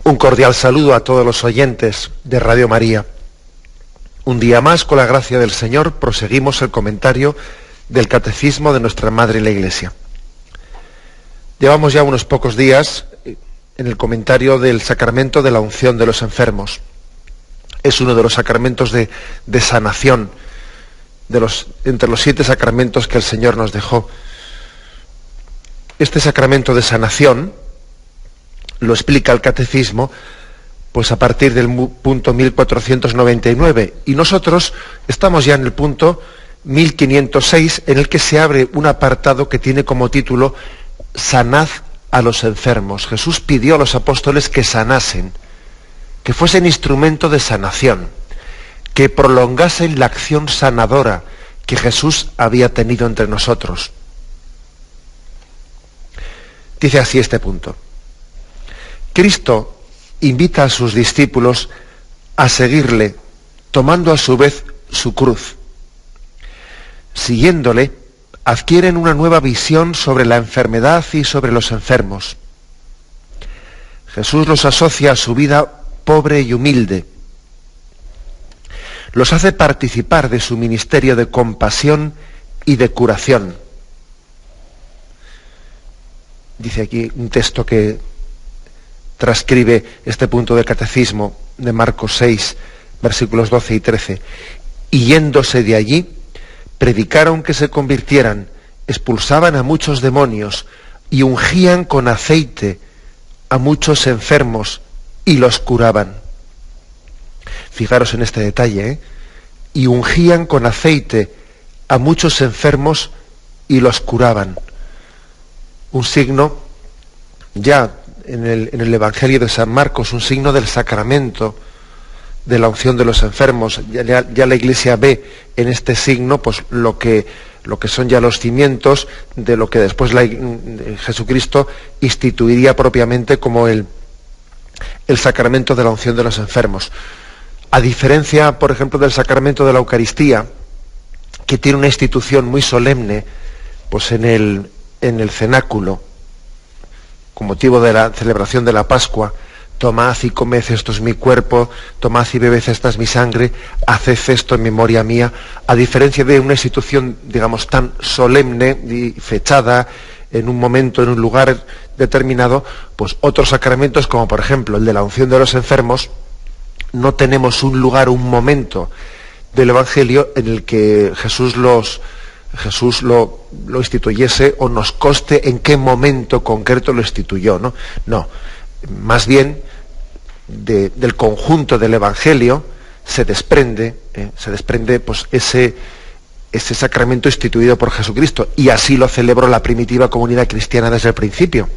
Un cordial saludo a todos los oyentes de Radio María. Un día más, con la gracia del Señor, proseguimos el comentario del Catecismo de nuestra Madre la Iglesia. Llevamos ya unos pocos días en el comentario del sacramento de la unción de los enfermos. Es uno de los sacramentos de sanación, entre los 7 sacramentos que el Señor nos dejó. Este sacramento de sanación lo explica el Catecismo pues a partir del punto 1499, y nosotros estamos ya en el punto 1506, en el que se abre un apartado que tiene como título Sanad a los enfermos. Jesús pidió a los apóstoles que sanasen, que fuesen instrumento de sanación, que prolongasen la acción sanadora que Jesús había tenido entre nosotros. Dice así este punto: Cristo invita a sus discípulos a seguirle, tomando a su vez su cruz. Siguiéndole, adquieren una nueva visión sobre la enfermedad y sobre los enfermos. Jesús los asocia a su vida pobre y humilde. Los hace participar de su ministerio de compasión y de curación. Dice aquí un texto que transcribe este punto del Catecismo de Marcos 6, versículos 12 y 13. Y yéndose de allí, predicaron que se convirtieran, expulsaban a muchos demonios y ungían con aceite a muchos enfermos y los curaban. Fijaros en este detalle, ¿eh? Y ungían con aceite a muchos enfermos y los curaban. Un signo, ya en el Evangelio de San Marcos, un signo del sacramento de la unción de los enfermos. Ya la Iglesia ve en este signo pues lo que son ya los cimientos de lo que después Jesucristo instituiría propiamente como el sacramento de la unción de los enfermos. A diferencia, por ejemplo, del sacramento de la Eucaristía, que tiene una institución muy solemne pues en el cenáculo, con motivo de la celebración de la Pascua: tomad y comed, esto es mi cuerpo, tomad y bebed, esta es mi sangre, haced esto en memoria mía. A diferencia de una institución, digamos, tan solemne y fechada en un momento, en un lugar determinado, pues otros sacramentos, como por ejemplo el de la unción de los enfermos, no tenemos un lugar, un momento del Evangelio en el que Jesús lo instituyese, o nos conste en qué momento concreto lo instituyó, ¿no? No, más bien del conjunto del Evangelio se desprende pues ese sacramento instituido por Jesucristo, y así lo celebró la primitiva comunidad cristiana desde el principio.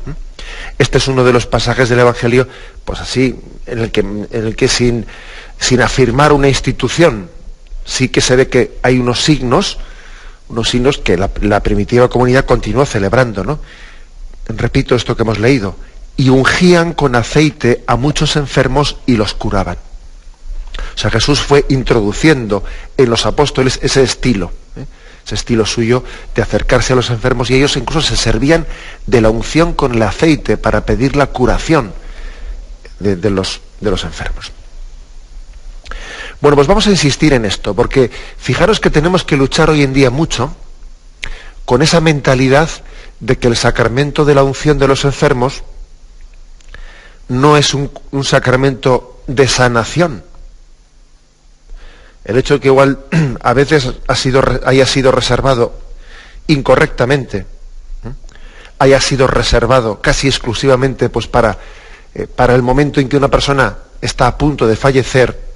Este es uno de los pasajes del Evangelio, pues así, en el que sin afirmar una institución, sí que se ve que hay unos signos que la primitiva comunidad continuó celebrando, ¿no? Repito esto que hemos leído: y ungían con aceite a muchos enfermos y los curaban. O sea, Jesús fue introduciendo en los apóstoles ese estilo suyo de acercarse a los enfermos, y ellos incluso se servían de la unción con el aceite para pedir la curación de los enfermos. Bueno, pues vamos a insistir en esto, porque fijaros que tenemos que luchar hoy en día mucho con esa mentalidad de que el sacramento de la unción de los enfermos no es un sacramento de sanación. El hecho de que igual a veces haya sido reservado incorrectamente, haya sido reservado casi exclusivamente pues para el momento en que una persona está a punto de fallecer,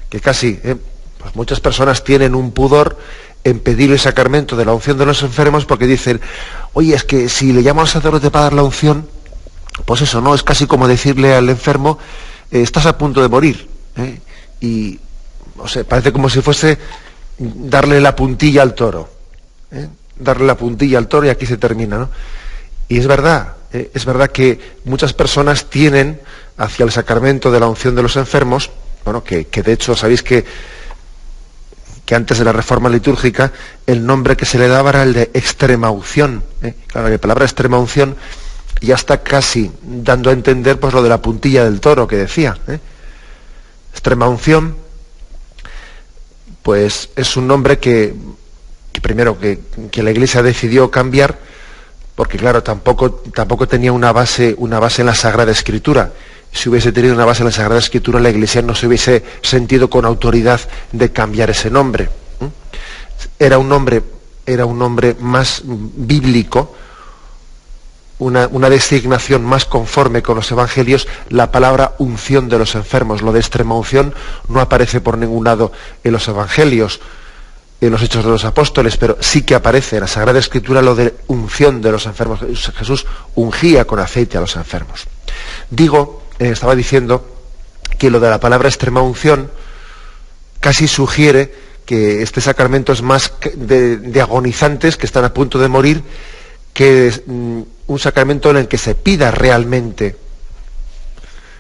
que casi pues muchas personas tienen un pudor en pedir el sacramento de la unción de los enfermos, porque dicen: oye, es que si le llamo al sacerdote para dar la unción, pues eso, ¿no? Es casi como decirle al enfermo: estás a punto de morir, y o sea, parece como si fuese darle la puntilla al toro, darle la puntilla al toro y aquí se termina, ¿no? Y es verdad que muchas personas tienen hacia el sacramento de la unción de los enfermos, bueno, que de hecho sabéis que antes de la reforma litúrgica el nombre que se le daba era el de extrema unción. Claro, la palabra extrema unción ya está casi dando a entender pues lo de la puntilla del toro que decía. Extrema unción, pues es un nombre que primero que la Iglesia decidió cambiar, porque claro, tampoco tenía una base en la Sagrada Escritura. Si hubiese tenido una base en la Sagrada Escritura, la Iglesia no se hubiese sentido con autoridad de cambiar ese nombre. Era un nombre más bíblico, una designación más conforme con los evangelios. La palabra unción de los enfermos, lo de extrema unción, no aparece por ningún lado en los evangelios, en los Hechos de los Apóstoles, pero sí que aparece en la Sagrada Escritura lo de unción de los enfermos. Jesús ungía con aceite a los enfermos. Estaba diciendo que lo de la palabra extrema unción casi sugiere que este sacramento es más de agonizantes que están a punto de morir, que un sacramento en el que se pida realmente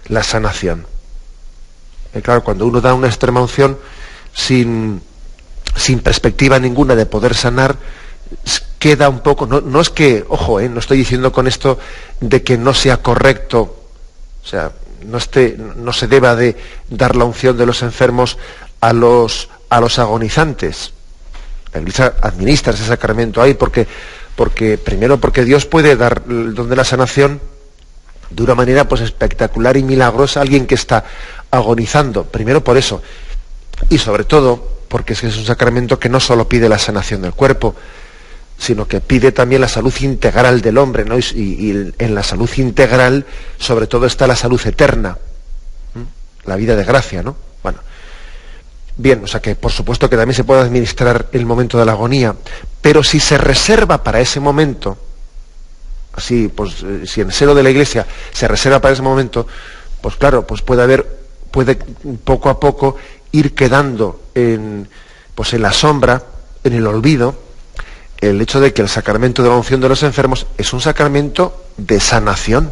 la sanación. Claro, cuando uno da una extrema unción sin perspectiva ninguna de poder sanar, queda un poco, no es que, ojo, no estoy diciendo con esto de que no sea correcto, o sea, no se deba de dar la unción de los enfermos a los agonizantes. La Iglesia administra ese sacramento ahí porque Dios puede dar el don de la sanación de una manera pues espectacular y milagrosa a alguien que está agonizando. Primero por eso, y sobre todo porque es un sacramento que no solo pide la sanación del cuerpo, sino que pide también la salud integral del hombre, ¿no? Y en la salud integral, sobre todo, está la salud eterna, la vida de gracia, ¿no? Bueno, bien, o sea que por supuesto que también se puede administrar el momento de la agonía, pero si se reserva para ese momento, así, pues si en el seno de la Iglesia se reserva para ese momento, pues claro, pues puede poco a poco ir quedando en la sombra, en el olvido, el hecho de que el sacramento de la unción de los enfermos es un sacramento de sanación.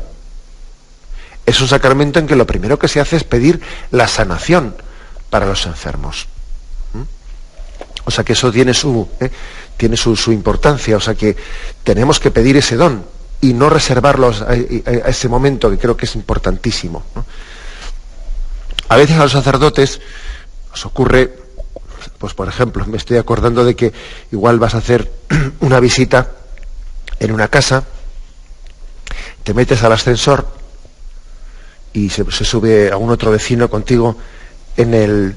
Es un sacramento en que lo primero que se hace es pedir la sanación para los enfermos. O sea que eso tiene su importancia, o sea que tenemos que pedir ese don y no reservarlos a ese momento, que creo que es importantísimo, ¿no? A veces a los sacerdotes nos ocurre, pues por ejemplo, me estoy acordando de que igual vas a hacer una visita en una casa, te metes al ascensor y se sube algún otro vecino contigo dentro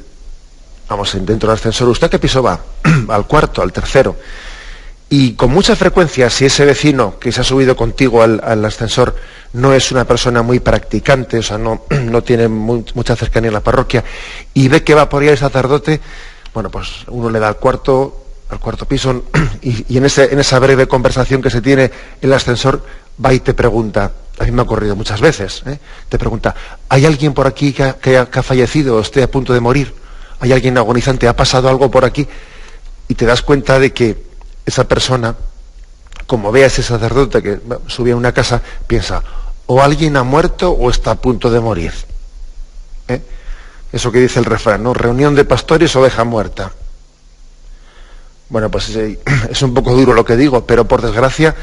del ascensor. ¿Usted a qué piso va? Al cuarto, al tercero. Y con mucha frecuencia, si ese vecino que se ha subido contigo al ascensor no es una persona muy practicante, o sea, no tiene mucha cercanía en la parroquia, y ve que va por ahí el sacerdote, bueno, pues uno le da al cuarto piso, y en esa breve conversación que se tiene en el ascensor, va y te pregunta, a mí me ha ocurrido muchas veces, te pregunta, ¿hay alguien por aquí que ha fallecido o esté a punto de morir? ¿Hay alguien agonizante? ¿Ha pasado algo por aquí? Y te das cuenta de que esa persona, como ve a ese sacerdote que sube a una casa, piensa, o alguien ha muerto o está a punto de morir. Eso que dice el refrán, ¿no? Reunión de pastores, oveja muerta. Bueno, pues es un poco duro lo que digo, pero por desgracia,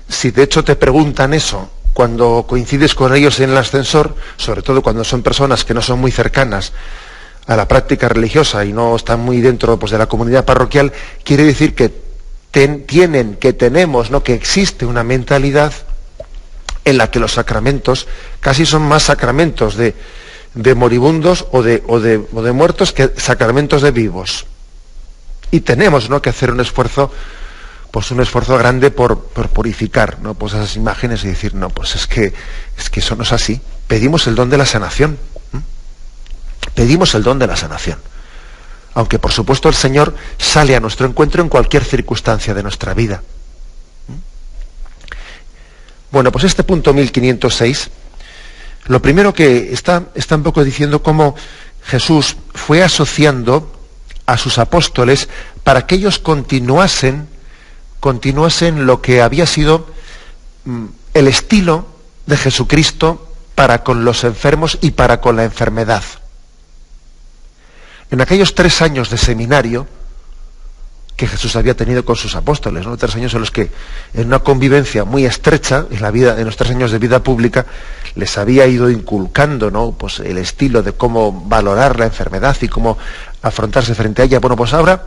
si de hecho te preguntan eso cuando coincides con ellos en el ascensor, sobre todo cuando son personas que no son muy cercanas a la práctica religiosa y no están muy dentro, pues, de la comunidad parroquial, quiere decir que tenemos, ¿no?, que existe una mentalidad en la que los sacramentos casi son más sacramentos de moribundos o de muertos que sacramentos de vivos. Y tenemos, ¿no?, que hacer un esfuerzo grande por purificar, ¿no?, pues esas imágenes y decir, no, pues es que eso no es así. Pedimos el don de la sanación. Pedimos el don de la sanación. Aunque por supuesto el Señor sale a nuestro encuentro en cualquier circunstancia de nuestra vida. Bueno, pues este punto 1506, lo primero que está un poco diciendo cómo Jesús fue asociando a sus apóstoles para que ellos continuasen lo que había sido el estilo de Jesucristo para con los enfermos y para con la enfermedad. En aquellos 3 años de seminario que Jesús había tenido con sus apóstoles, ¿no? 3 años en los que, en una convivencia muy estrecha, en los 3 años de vida pública, les había ido inculcando, ¿no?, pues el estilo de cómo valorar la enfermedad y cómo afrontarse frente a ella. Bueno, pues ahora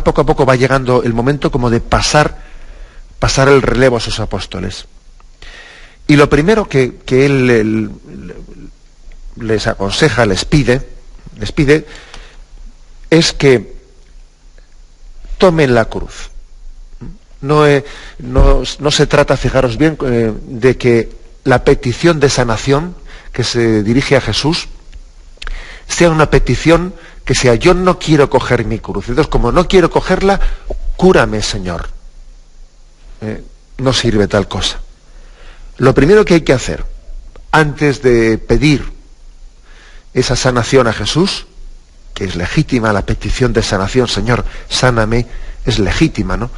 poco a poco va llegando el momento como de pasar el relevo a sus apóstoles. Y lo primero que él les aconseja, les pide, es que tomen la cruz. No se trata, fijaros bien, de que la petición de sanación que se dirige a Jesús sea una petición que sea: yo no quiero coger mi cruz, entonces como no quiero cogerla, cúrame, Señor. No sirve tal cosa. Lo primero que hay que hacer antes de pedir esa sanación a Jesús, que es legítima la petición de sanación, Señor, sáname, es legítima, ¿no?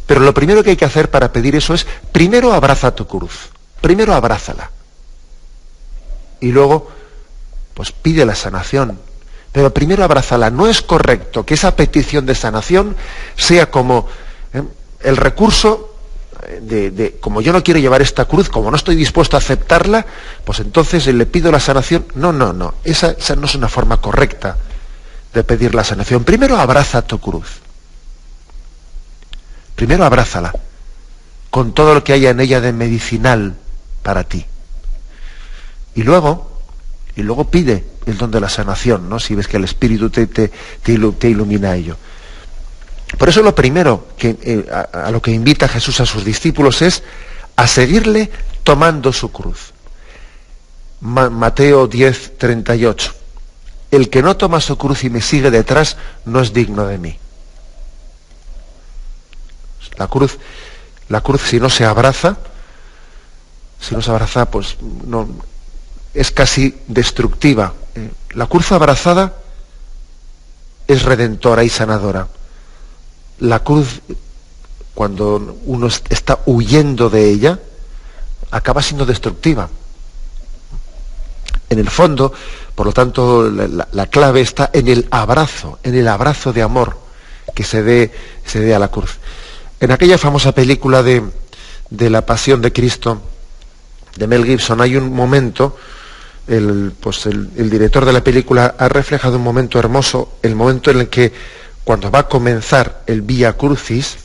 Pero lo primero que hay que hacer para pedir eso es: primero abraza tu cruz, primero abrázala. Y luego, pues pide la sanación. Pero primero abrázala. No es correcto que esa petición de sanación sea como el recurso como yo no quiero llevar esta cruz, como no estoy dispuesto a aceptarla, pues entonces le pido la sanación. No. Esa no es una forma correcta de pedir la sanación. Primero abraza tu cruz. Primero abrázala, con todo lo que haya en ella de medicinal para ti. Y luego pide el don de la sanación, ¿no?, si ves que el Espíritu te ilumina a ello. Por eso lo primero a lo que invita Jesús a sus discípulos es a seguirle tomando su cruz. Mateo 10:38. El que no toma su cruz y me sigue detrás no es digno de mí. La cruz si no se abraza, pues no, es casi destructiva. La cruz abrazada es redentora y sanadora. La cruz, cuando uno está huyendo de ella, acaba siendo destructiva. En el fondo, por lo tanto, la clave está en el abrazo de amor que se dé a la cruz. En aquella famosa película de la Pasión de Cristo, de Mel Gibson, hay un momento, el director de la película ha reflejado un momento hermoso, el momento en el que, cuando va a comenzar el Vía Crucis,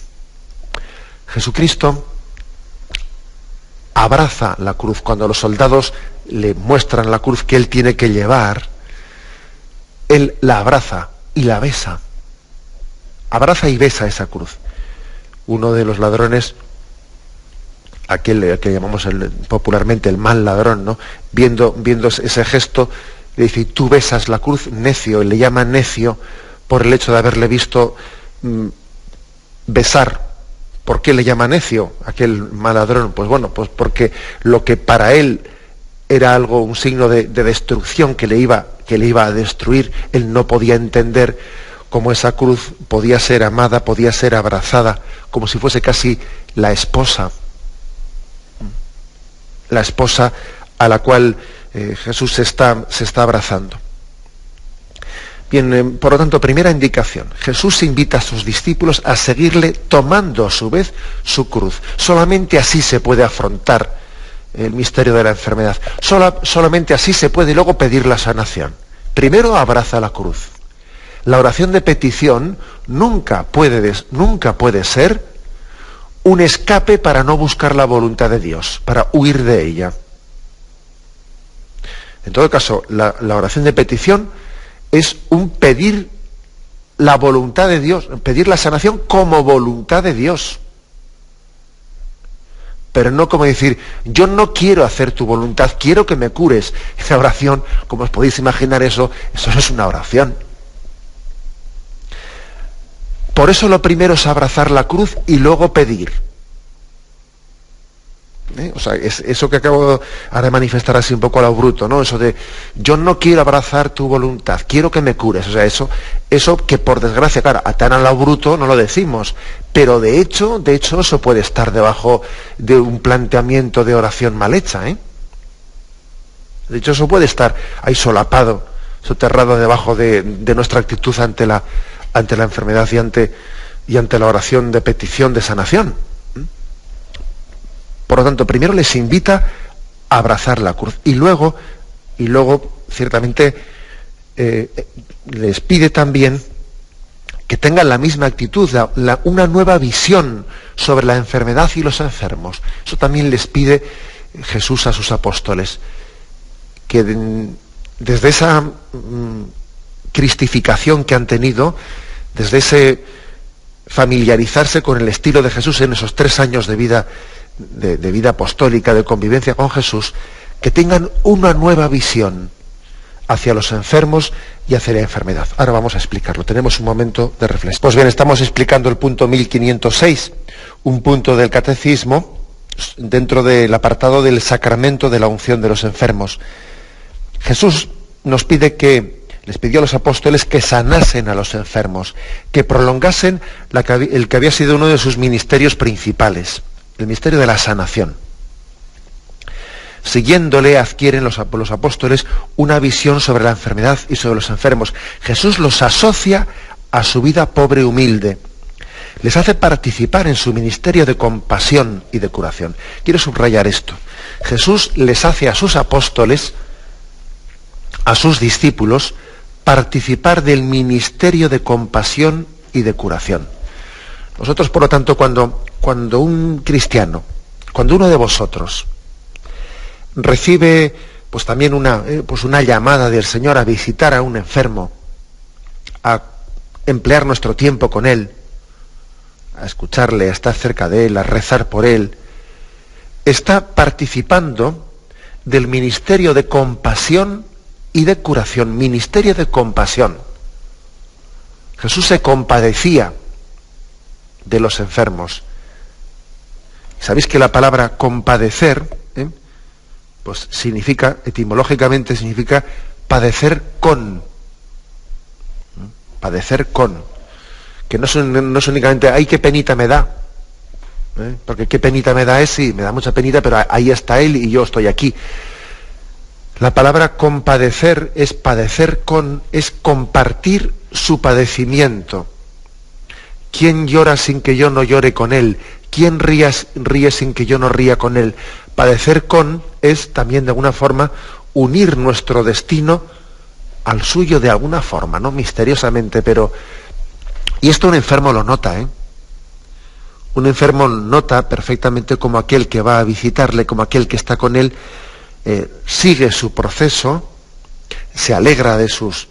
Jesucristo abraza la cruz. Cuando los soldados le muestran la cruz que él tiene que llevar, él la abraza y la besa. Abraza y besa esa cruz. Uno de los ladrones, aquel que llamamos popularmente el mal ladrón, ¿no?, viendo ese gesto, le dice: tú besas la cruz, necio. Y le llama necio por el hecho de haberle visto besar. ¿Por qué le llama necio aquel mal ladrón? Pues bueno, pues porque lo que para él era un signo de destrucción que le iba a destruir, él no podía entender cómo esa cruz podía ser amada, podía ser abrazada, como si fuese casi la esposa a la cual Jesús se está abrazando. Bien, por lo tanto, primera indicación: Jesús invita a sus discípulos a seguirle tomando a su vez su cruz. Solamente así se puede afrontar el misterio de la enfermedad. Solamente así se puede luego pedir la sanación. Primero abraza la cruz. La oración de petición nunca puede ser un escape para no buscar la voluntad de Dios, para huir de ella. En todo caso, la oración de petición es un pedir la voluntad de Dios, pedir la sanación como voluntad de Dios. Pero no como decir: yo no quiero hacer tu voluntad, quiero que me cures. Esa oración, como os podéis imaginar, eso no es una oración. Por eso lo primero es abrazar la cruz y luego pedir. O sea, es eso que acabo ahora de manifestar así un poco a lo bruto, ¿no? Eso de: yo no quiero abrazar tu voluntad, quiero que me cures. O sea, eso que por desgracia, claro, tan a lo bruto no lo decimos, pero de hecho eso puede estar debajo de un planteamiento de oración mal hecha, ¿eh? De hecho, eso puede estar ahí solapado, soterrado debajo de nuestra actitud ante ante la enfermedad y ante la oración de petición de sanación. Por lo tanto, primero les invita a abrazar la cruz y luego ciertamente les pide también que tengan la misma actitud, una nueva visión sobre la enfermedad y los enfermos. Eso también les pide Jesús a sus apóstoles, que desde esa cristificación que han tenido, desde ese familiarizarse con el estilo de Jesús en esos 3 años de vida apostólica, de convivencia con Jesús, que tengan una nueva visión hacia los enfermos y hacia la enfermedad. Ahora vamos a explicarlo. Tenemos un momento de reflexión. Pues bien, estamos explicando el punto 1506, un punto del catecismo dentro del apartado del sacramento de la unción de los enfermos. Jesús les pidió a los apóstoles que sanasen a los enfermos, que prolongasen el que había sido uno de sus ministerios principales, el ministerio de la sanación. Siguiéndole adquieren los apóstoles una visión sobre la enfermedad y sobre los enfermos. Jesús los asocia a su vida pobre y humilde. Les hace participar en su ministerio de compasión y de curación. Quiero subrayar esto. Jesús les hace a sus apóstoles, a sus discípulos, participar del ministerio de compasión y de curación. Nosotros, por lo tanto, cuando un cristiano, cuando uno de vosotros recibe pues también una llamada del Señor a visitar a un enfermo, a emplear nuestro tiempo con él, a escucharle, a estar cerca de él, a rezar por él, está participando del ministerio de compasión y de curación, ministerio de compasión. Jesús se compadecía de los enfermos. ¿Sabéis que la palabra compadecer, pues etimológicamente significa padecer con? Padecer con. Que no es únicamente, ¡ay, qué penita me da! Porque qué penita me da sí, me da mucha penita, pero ahí está él y yo estoy aquí. La palabra compadecer es padecer con, es compartir su padecimiento. ¿Quién llora sin que yo no llore con él? ¿Quién ríe sin que yo no ría con él? Padecer con es también de alguna forma unir nuestro destino al suyo de alguna forma, no misteriosamente, pero... Y esto un enfermo lo nota, Un enfermo nota perfectamente como aquel que va a visitarle, como aquel que está con él, sigue su proceso, se alegra de sus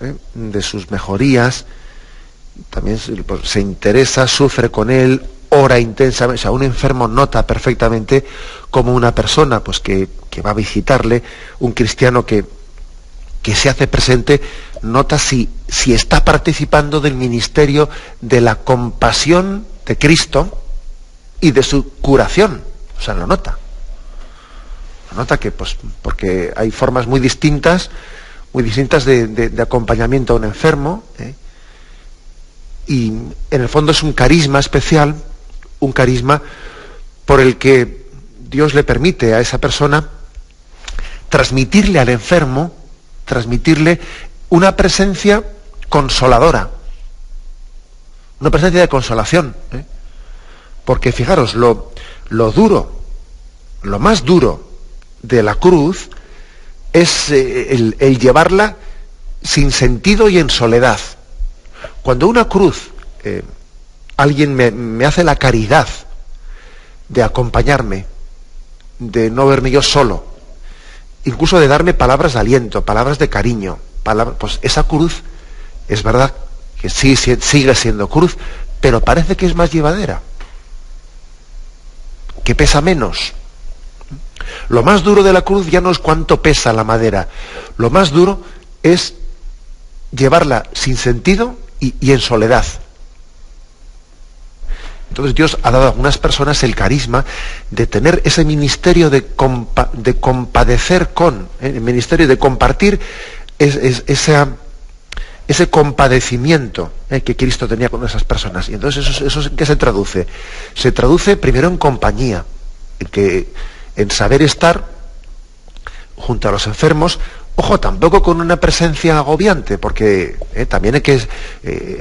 mejorías, también se interesa, sufre con él, ora intensamente. O sea, un enfermo nota perfectamente como una persona pues que va a visitarle, un cristiano que se hace presente, nota si está participando del ministerio de la compasión de Cristo y de su curación. O sea, lo nota. Lo nota que, pues, porque hay formas muy distintas de acompañamiento a un enfermo, y en el fondo es un carisma especial, un carisma por el que Dios le permite a esa persona transmitirle al enfermo, transmitirle una presencia consoladora, una presencia de consolación, porque fijaros, lo más duro de la cruz es el llevarla sin sentido y en soledad. Cuando una cruz, alguien me hace la caridad de acompañarme, de no verme yo solo, incluso de darme palabras de aliento, palabras de cariño, pues esa cruz es verdad que sí sigue siendo cruz, pero parece que es más llevadera, que pesa menos. Lo más duro de la cruz ya no es cuánto pesa la madera, lo más duro es llevarla sin sentido y en soledad. Entonces Dios ha dado a algunas personas el carisma de tener ese ministerio de compadecer con, el ministerio de compartir ese compadecimiento que Cristo tenía con esas personas. Y entonces eso ¿en qué se traduce? Se traduce primero en compañía, en saber estar junto a los enfermos, Ojo, tampoco con una presencia agobiante, porque también hay que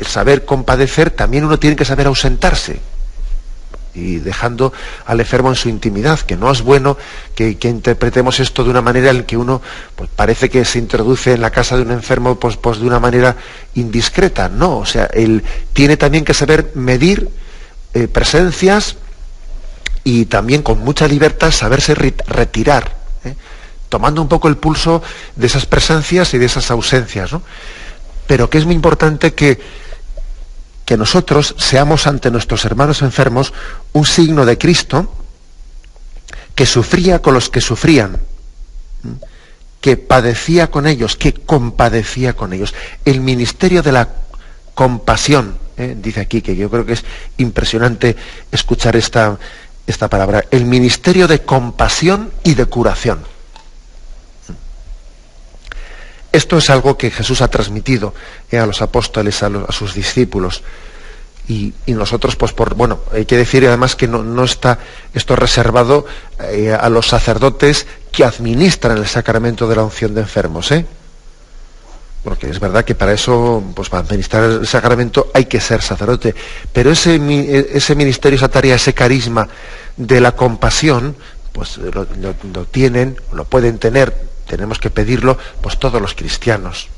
saber compadecer, también uno tiene que saber ausentarse, y dejando al enfermo en su intimidad, que no es bueno que interpretemos esto de una manera en que uno pues, parece que se introduce en la casa de un enfermo pues de una manera indiscreta. No, o sea, él tiene también que saber medir presencias y también con mucha libertad saberse retirar, tomando un poco el pulso de esas presencias y de esas ausencias, ¿no? Pero que es muy importante que nosotros seamos ante nuestros hermanos enfermos un signo de Cristo que sufría con los que sufrían, que padecía con ellos, que compadecía con ellos. El ministerio de la compasión, dice aquí, que yo creo que es impresionante escuchar esta palabra, el ministerio de compasión y de curación. Esto es algo que Jesús ha transmitido a los apóstoles, a sus discípulos. Y nosotros, pues hay que decir además que no está esto reservado a los sacerdotes que administran el sacramento de la unción de enfermos, porque es verdad que para eso, pues para administrar el sacramento hay que ser sacerdote. Pero ese ministerio, esa tarea, ese carisma de la compasión, pues lo tienen, lo pueden tener. Tenemos que pedirlo pues todos los cristianos.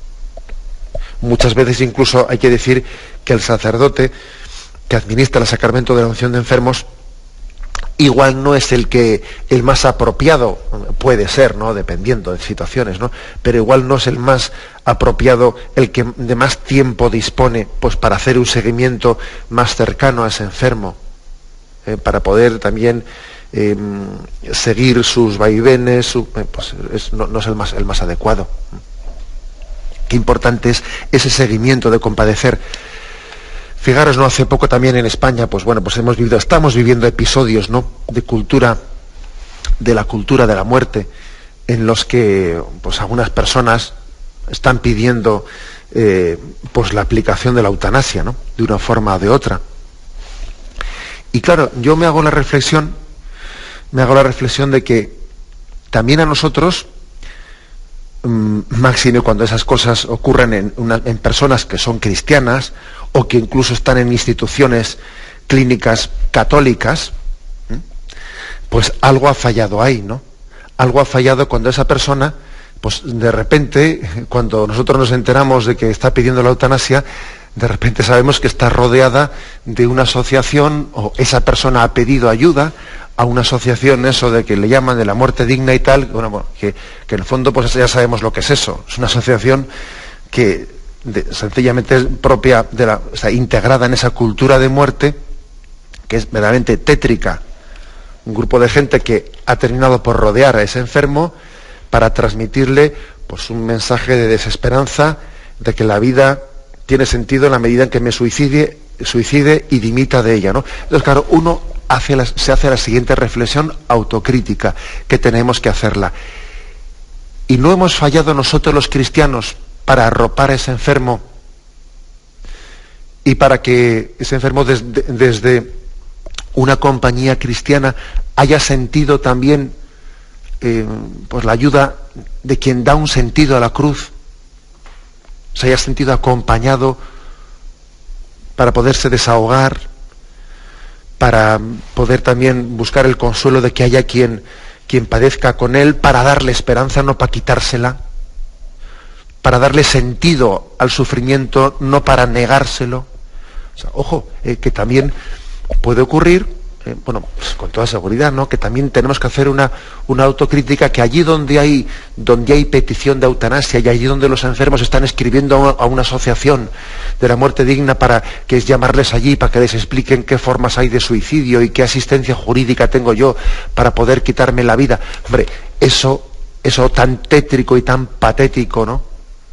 Muchas veces incluso hay que decir que el sacerdote que administra el sacramento de la unción de enfermos igual no es el más apropiado, puede ser, ¿no? Dependiendo de situaciones, ¿no? Pero igual no es el más apropiado, el que de más tiempo dispone pues para hacer un seguimiento más cercano a ese enfermo, para poder también seguir sus vaivenes, no es el más adecuado. Qué importante es ese seguimiento de compadecer. Fijaros, ¿no? Hace poco también en España, estamos viviendo episodios, ¿no? de la cultura de la muerte, en los que pues algunas personas están pidiendo la aplicación de la eutanasia, ¿no? De una forma o de otra. Y claro, yo me hago la reflexión de que también a nosotros, máxime cuando esas cosas ocurren en personas que son cristianas o que incluso están en instituciones clínicas católicas, pues algo ha fallado ahí, ¿no? Algo ha fallado cuando esa persona, pues de repente, cuando nosotros nos enteramos de que está pidiendo la eutanasia, de repente sabemos que está rodeada de una asociación, o esa persona ha pedido ayuda a una asociación, eso de que le llaman de la muerte digna y tal, que en el fondo pues ya sabemos lo que es eso. Es una asociación que sencillamente es propia integrada en esa cultura de muerte, que es verdaderamente tétrica. Un grupo de gente que ha terminado por rodear a ese enfermo para transmitirle pues un mensaje de desesperanza, de que la vida tiene sentido en la medida en que me suicide y dimita de ella, ¿no? Entonces, claro, uno se hace la siguiente reflexión autocrítica, que tenemos que hacerla. ¿Y no hemos fallado nosotros los cristianos para arropar a ese enfermo y para que ese enfermo desde una compañía cristiana haya sentido también pues la ayuda de quien da un sentido a la cruz, se haya sentido acompañado para poderse desahogar, para poder también buscar el consuelo de que haya quien padezca con él, para darle esperanza, no para quitársela, para darle sentido al sufrimiento, no para negárselo? O sea, ojo, que también puede ocurrir, pues con toda seguridad, ¿no? Que también tenemos que hacer una autocrítica, que allí donde hay petición de eutanasia y allí donde los enfermos están escribiendo a una asociación de la muerte digna, para que es llamarles allí para que les expliquen qué formas hay de suicidio y qué asistencia jurídica tengo yo para poder quitarme la vida. Hombre, eso tan tétrico y tan patético, ¿no?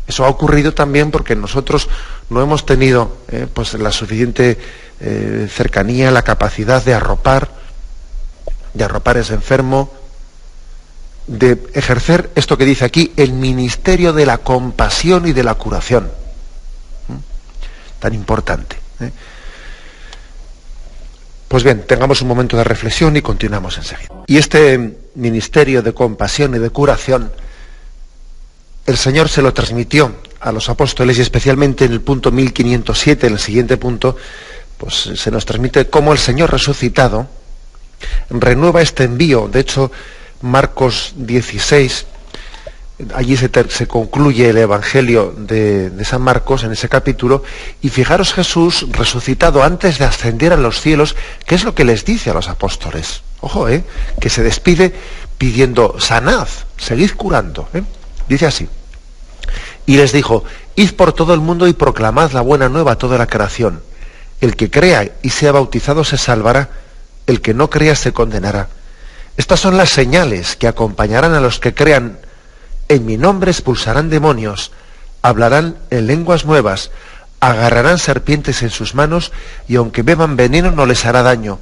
Eso ha ocurrido también porque nosotros no hemos tenido pues la suficiente cercanía, la capacidad de arropar a ese enfermo, de ejercer esto que dice aquí, el ministerio de la compasión y de la curación. Tan importante. Pues bien, tengamos un momento de reflexión y continuamos enseguida. Y este ministerio de compasión y de curación el Señor se lo transmitió a los apóstoles, y especialmente en el punto 1507, en el siguiente punto, pues se nos transmite cómo el Señor resucitado renueva este envío. De hecho, Marcos 16, allí se concluye el Evangelio de San Marcos, en ese capítulo, y fijaros, Jesús resucitado antes de ascender a los cielos, ¿qué es lo que les dice a los apóstoles? Ojo, que se despide pidiendo: sanad, seguid curando. Dice así: y les dijo: id por todo el mundo y proclamad la buena nueva a toda la creación. El que crea y sea bautizado se salvará, el que no crea se condenará. Estas son las señales que acompañarán a los que crean. En mi nombre expulsarán demonios, hablarán en lenguas nuevas, agarrarán serpientes en sus manos, y aunque beban veneno no les hará daño.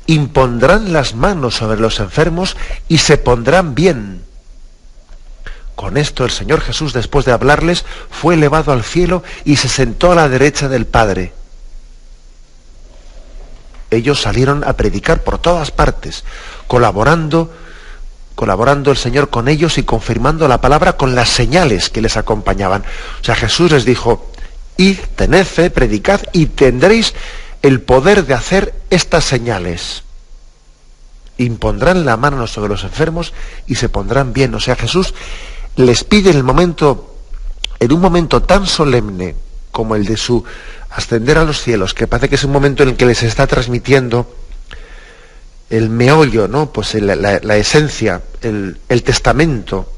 Impondrán las manos sobre los enfermos y se pondrán bien. Con esto el Señor Jesús, después de hablarles, fue elevado al cielo y se sentó a la derecha del Padre. Ellos salieron a predicar por todas partes, colaborando el Señor con ellos y confirmando la palabra con las señales que les acompañaban. O sea, Jesús les dijo: id, tened fe, predicad y tendréis el poder de hacer estas señales. Impondrán la mano sobre los enfermos y se pondrán bien. O sea, Jesús les pide en un momento tan solemne como el de su ascender a los cielos, que parece que es un momento en el que les está transmitiendo el meollo, ¿no? Pues la esencia, el testamento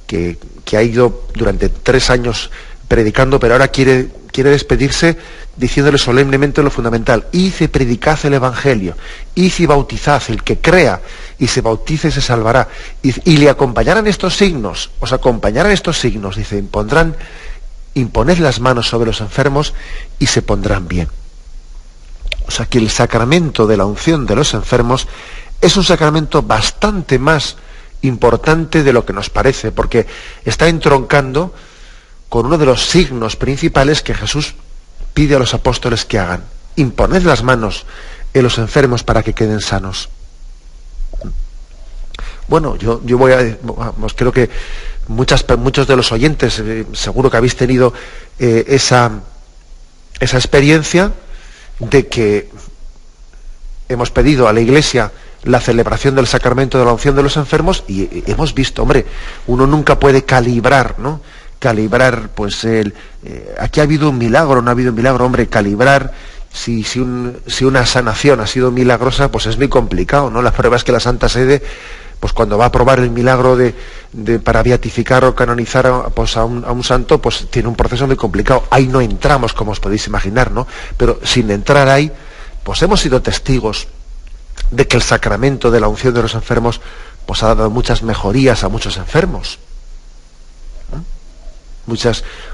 que ha ido durante 3 años predicando, pero ahora quiere despedirse diciéndole solemnemente lo fundamental: id y predicad el Evangelio, id y bautizad, el que crea y se bautice se salvará, y le acompañarán estos signos, os acompañarán estos signos, dice: imponed las manos sobre los enfermos y se pondrán bien. O sea que el sacramento de la unción de los enfermos es un sacramento bastante más importante de lo que nos parece, porque está entroncando con uno de los signos principales que Jesús pide a los apóstoles que hagan: imponed las manos en los enfermos para que queden sanos. Bueno, yo creo que muchos de los oyentes seguro que habéis tenido esa experiencia de que hemos pedido a la Iglesia la celebración del sacramento de la unción de los enfermos y hemos visto, hombre, uno nunca puede calibrar, ¿no? Calibrar, pues, aquí ha habido un milagro, no ha habido un milagro, hombre, calibrar si una sanación ha sido milagrosa, pues es muy complicado, ¿no? La prueba es que la Santa Sede, pues cuando va a aprobar el milagro para beatificar o canonizar a un santo, pues tiene un proceso muy complicado. Ahí no entramos, como os podéis imaginar, ¿no? Pero sin entrar ahí, pues hemos sido testigos de que el sacramento de la unción de los enfermos pues ha dado muchas mejorías a muchos enfermos.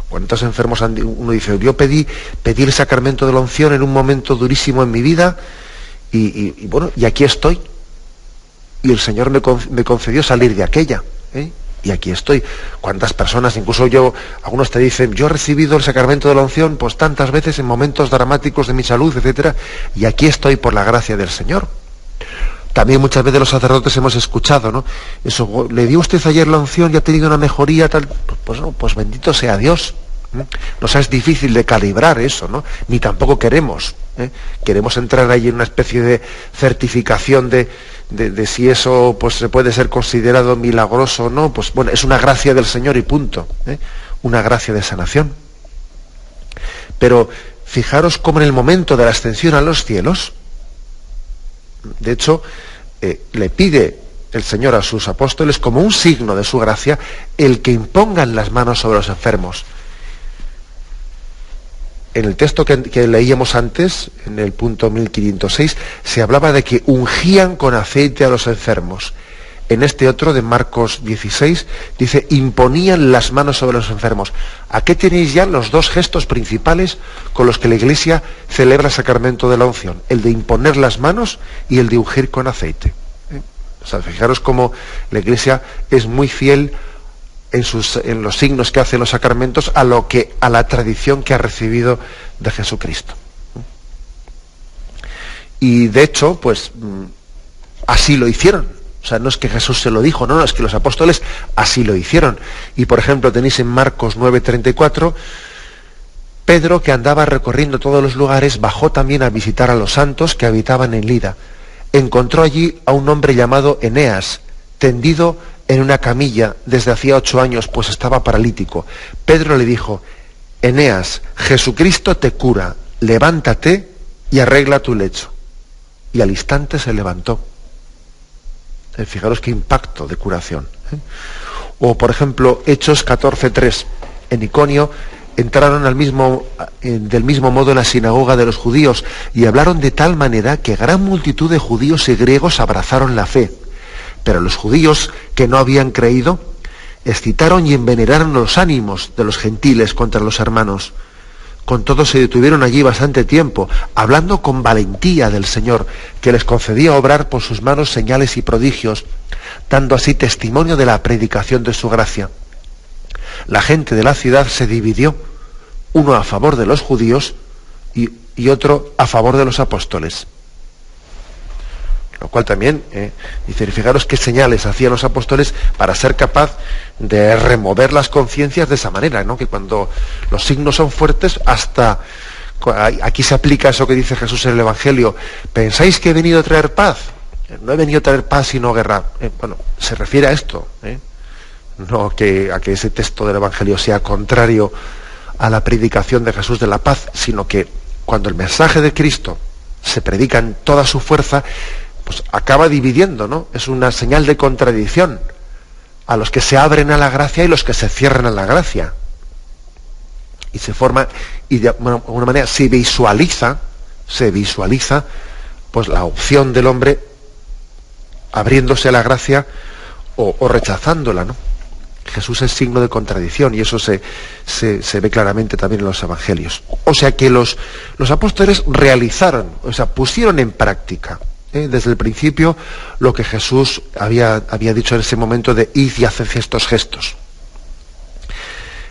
¿Cuántos enfermos uno dice: yo pedí el sacramento de la unción en un momento durísimo en mi vida y bueno, y aquí estoy. Y el Señor me concedió salir de aquella, y aquí estoy. ¿Cuántas personas, incluso algunos te dicen: yo he recibido el sacramento de la unción pues tantas veces en momentos dramáticos de mi salud, etcétera, y aquí estoy por la gracia del Señor? También muchas veces los sacerdotes hemos escuchado, ¿no? Eso: ¿le dio usted ayer la unción y ha tenido una mejoría tal? Pues no, pues bendito sea Dios. Nos es difícil de calibrar eso, ¿no? Ni tampoco queremos. Queremos entrar ahí en una especie de certificación de si eso pues se puede ser considerado milagroso o no. Pues bueno, es una gracia del Señor y punto. Una gracia de sanación. Pero fijaros cómo en el momento de la ascensión a los cielos, de hecho, le pide el Señor a sus apóstoles, como un signo de su gracia, el que impongan las manos sobre los enfermos. En el texto que leíamos antes, en el punto 1506, se hablaba de que ungían con aceite a los enfermos. En este otro, de Marcos 16, dice: imponían las manos sobre los enfermos. Aquí tenéis ya los dos gestos principales con los que la Iglesia celebra el sacramento de la unción: el de imponer las manos y el de ungir con aceite. O sea, fijaros cómo la Iglesia es muy fiel en los signos que hacen los sacramentos a la tradición que ha recibido de Jesucristo. Y de hecho, pues así lo hicieron. O sea, no es que Jesús se lo dijo, no, es que los apóstoles así lo hicieron. Y por ejemplo tenéis en Marcos 9:34, Pedro, que andaba recorriendo todos los lugares, bajó también a visitar a los santos que habitaban en Lida. Encontró allí a un hombre llamado Eneas, tendido en una camilla desde hacía 8 años, pues estaba paralítico. Pedro le dijo: Eneas, Jesucristo te cura, levántate y arregla tu lecho. Y al instante se levantó. Fijaros qué impacto de curación. O por ejemplo, Hechos 14:3. En Iconio entraron del mismo modo en la sinagoga de los judíos y hablaron de tal manera que gran multitud de judíos y griegos abrazaron la fe. Pero los judíos que no habían creído excitaron y envenenaron los ánimos de los gentiles contra los hermanos. Con todo se detuvieron allí bastante tiempo, hablando con valentía del Señor, que les concedía obrar por sus manos señales y prodigios, dando así testimonio de la predicación de su gracia. La gente de la ciudad se dividió, uno a favor de los judíos y otro a favor de los apóstoles. Lo cual también, dice, fijaros qué señales hacían los apóstoles para ser capaz de remover las conciencias de esa manera, ¿no? Que cuando los signos son fuertes, hasta aquí se aplica eso que dice Jesús en el Evangelio: ¿pensáis que he venido a traer paz? No he venido a traer paz sino guerra. Bueno, se refiere a esto, no a que ese texto del Evangelio sea contrario a la predicación de Jesús de la paz, sino que cuando el mensaje de Cristo se predica en toda su fuerza, pues acaba dividiendo, ¿no? Es una señal de contradicción a los que se abren a la gracia y los que se cierran a la gracia. Y se forma, y de alguna manera se visualiza pues la opción del hombre abriéndose a la gracia o rechazándola, ¿no? Jesús es signo de contradicción y eso se ve claramente también en los evangelios. O sea que los apóstoles realizaron, o sea, pusieron en práctica desde el principio lo que Jesús había dicho en ese momento de id y haced estos gestos.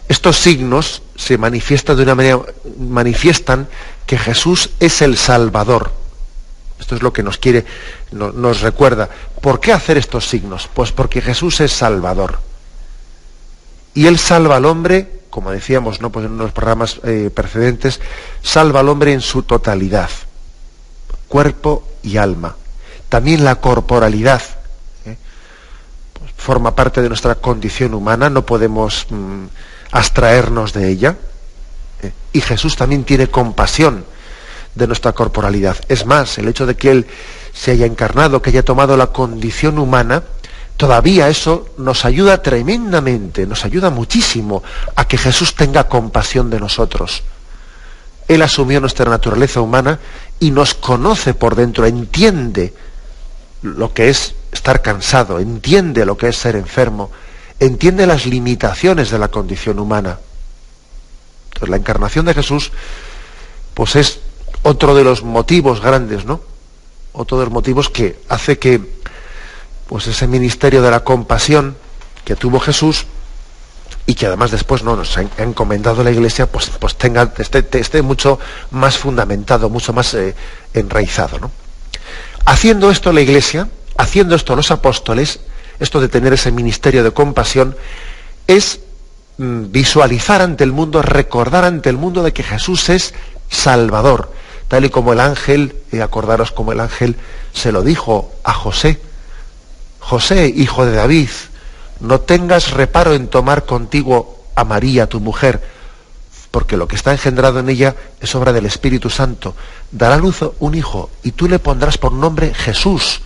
Estos signos se manifiestan de una manera, manifiestan que Jesús es el Salvador. Esto es lo que nos recuerda. ¿Por qué hacer estos signos? Pues porque Jesús es Salvador. Y Él salva al hombre, como decíamos, ¿no? Pues en unos programas precedentes, salva al hombre en su totalidad, cuerpo y alma. También la corporalidad pues forma parte de nuestra condición humana, no podemos abstraernos de ella. Y Jesús también tiene compasión de nuestra corporalidad. Es más, el hecho de que Él se haya encarnado, que haya tomado la condición humana, todavía eso nos ayuda tremendamente, nos ayuda muchísimo a que Jesús tenga compasión de nosotros. Él asumió nuestra naturaleza humana y nos conoce por dentro, entiende lo que es estar cansado, entiende lo que es ser enfermo, entiende las limitaciones de la condición humana. Entonces, la encarnación de Jesús pues es otro de los motivos grandes, ¿no? Otro de los motivos que hace que pues ese ministerio de la compasión que tuvo Jesús y que además después no nos ha encomendado la Iglesia, pues esté mucho más fundamentado, mucho más enraizado, ¿no? Haciendo esto la Iglesia, haciendo esto los apóstoles, esto de tener ese ministerio de compasión, es visualizar ante el mundo, recordar ante el mundo de que Jesús es Salvador, tal y como el ángel, acordaros como el ángel se lo dijo a José: José, hijo de David, no tengas reparo en tomar contigo a María, tu mujer, porque lo que está engendrado en ella es obra del Espíritu Santo. Dará a luz un hijo y tú le pondrás por nombre Jesús,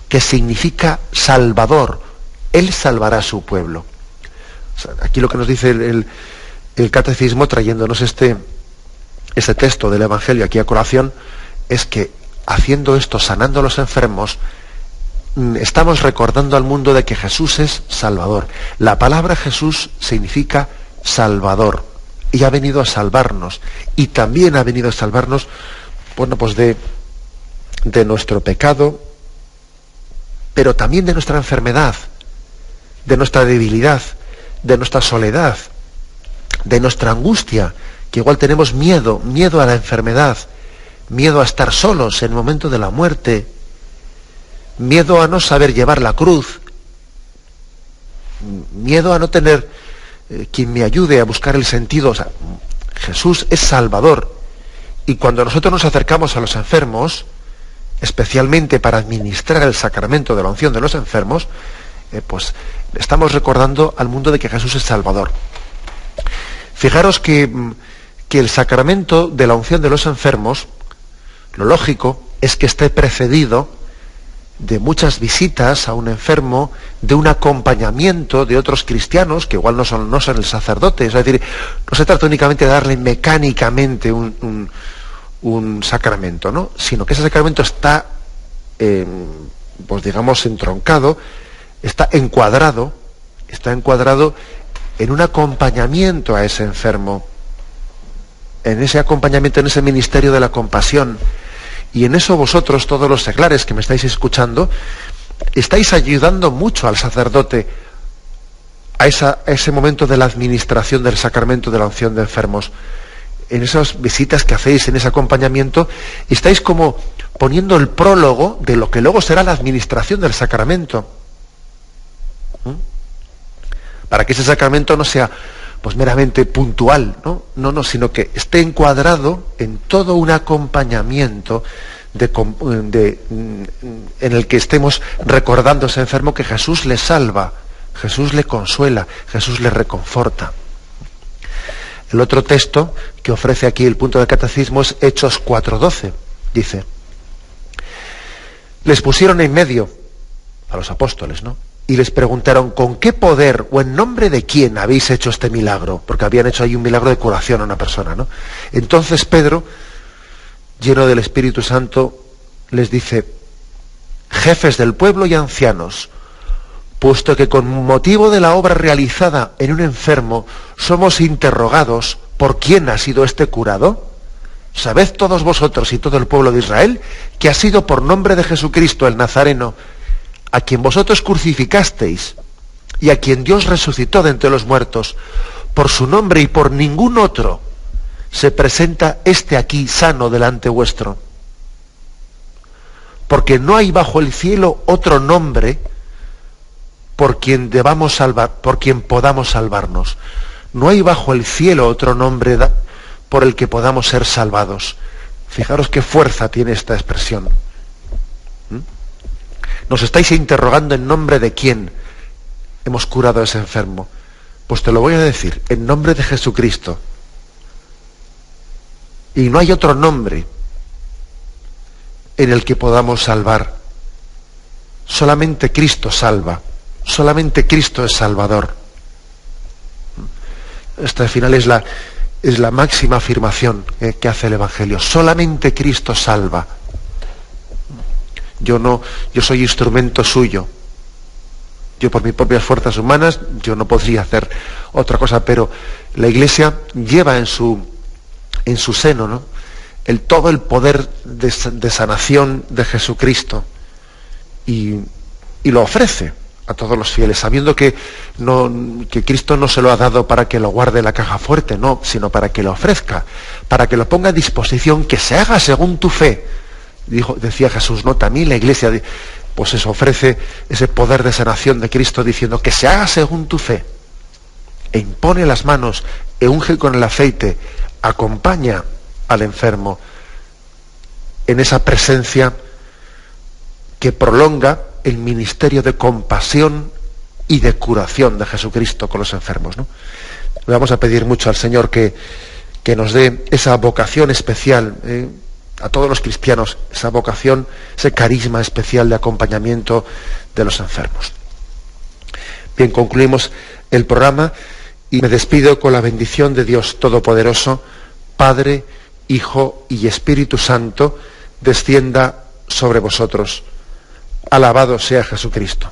que significa Salvador. Él salvará a su pueblo. O sea, aquí lo que nos dice el catecismo, trayéndonos este texto del Evangelio aquí a colación, es que haciendo esto, sanando a los enfermos, estamos recordando al mundo de que Jesús es Salvador. La palabra Jesús significa Salvador y ha venido a salvarnos, y también ha venido a salvarnos, bueno, pues de nuestro pecado, pero también de nuestra enfermedad, de nuestra debilidad, de nuestra soledad, de nuestra angustia, que igual tenemos miedo a la enfermedad, miedo a estar solos en el momento de la muerte, miedo a no saber llevar la cruz, miedo a no tener quien me ayude a buscar el sentido. O sea, Jesús es Salvador, y cuando nosotros nos acercamos a los enfermos, especialmente para administrar el sacramento de la unción de los enfermos, pues estamos recordando al mundo de que Jesús es Salvador. Fijaros que el sacramento de la unción de los enfermos, lo lógico es que esté precedido de muchas visitas a un enfermo, de un acompañamiento de otros cristianos, que igual no son el sacerdote. Es decir, no se trata únicamente de darle mecánicamente un sacramento, ¿no? Sino que ese sacramento está, pues digamos, entroncado, está encuadrado en un acompañamiento a ese enfermo, en ese acompañamiento, en ese ministerio de la compasión. Y en eso vosotros, todos los seglares que me estáis escuchando, estáis ayudando mucho al sacerdote a ese momento de la administración del sacramento de la unción de enfermos. En esas visitas que hacéis, en ese acompañamiento, estáis como poniendo el prólogo de lo que luego será la administración del sacramento. Para que ese sacramento no sea pues meramente puntual, ¿no? Sino que esté encuadrado en todo un acompañamiento en el que estemos recordando a ese enfermo que Jesús le salva, Jesús le consuela, Jesús le reconforta. El otro texto que ofrece aquí el punto del catecismo es Hechos 4:12. Dice: les pusieron en medio a los apóstoles, ¿no? Y les preguntaron: ¿con qué poder o en nombre de quién habéis hecho este milagro? Porque habían hecho ahí un milagro de curación a una persona, ¿no? Entonces Pedro, lleno del Espíritu Santo, les dice: jefes del pueblo y ancianos, puesto que con motivo de la obra realizada en un enfermo somos interrogados por quién ha sido este curado, sabed todos vosotros y todo el pueblo de Israel que ha sido por nombre de Jesucristo el Nazareno, a quien vosotros crucificasteis y a quien Dios resucitó de entre los muertos. Por su nombre y por ningún otro se presenta este aquí sano delante vuestro. Porque no hay bajo el cielo otro nombre por quien podamos salvarnos. No hay bajo el cielo otro nombre por el que podamos ser salvados. Fijaros qué fuerza tiene esta expresión. Nos estáis interrogando en nombre de quién hemos curado a ese enfermo. Pues te lo voy a decir, en nombre de Jesucristo. Y no hay otro nombre en el que podamos salvar. Solamente Cristo salva. Solamente Cristo es Salvador. Esta al final es la máxima afirmación que hace el Evangelio. Solamente Cristo salva. Yo soy instrumento suyo. Yo por mis propias fuerzas humanas, yo no podría hacer otra cosa, pero la Iglesia lleva en su seno, ¿no?, todo el poder de sanación de Jesucristo y lo ofrece a todos los fieles, sabiendo que Cristo no se lo ha dado para que lo guarde en la caja fuerte, no, sino para que lo ofrezca, para que lo ponga a disposición, que se haga según tu fe. Decía Jesús, ¿no? También la Iglesia pues eso, ofrece ese poder de sanación de Cristo diciendo que se haga según tu fe. E impone las manos, e unge con el aceite, acompaña al enfermo en esa presencia que prolonga el ministerio de compasión y de curación de Jesucristo con los enfermos, ¿no? Le vamos a pedir mucho al Señor que nos dé esa vocación especial, a todos los cristianos, esa vocación, ese carisma especial de acompañamiento de los enfermos. Bien, concluimos el programa y me despido con la bendición de Dios Todopoderoso, Padre, Hijo y Espíritu Santo, descienda sobre vosotros. Alabado sea Jesucristo.